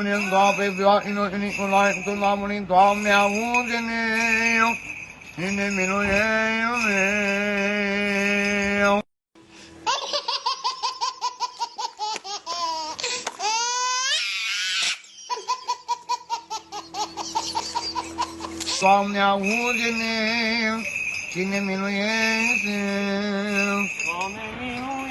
Domnul Doamne, Viatinul Nicolae, tu la mâni, Doamne, aude-ne, și ne miluiește. Doamne, aude-ne și ne miluiește. Doamne, miluiește!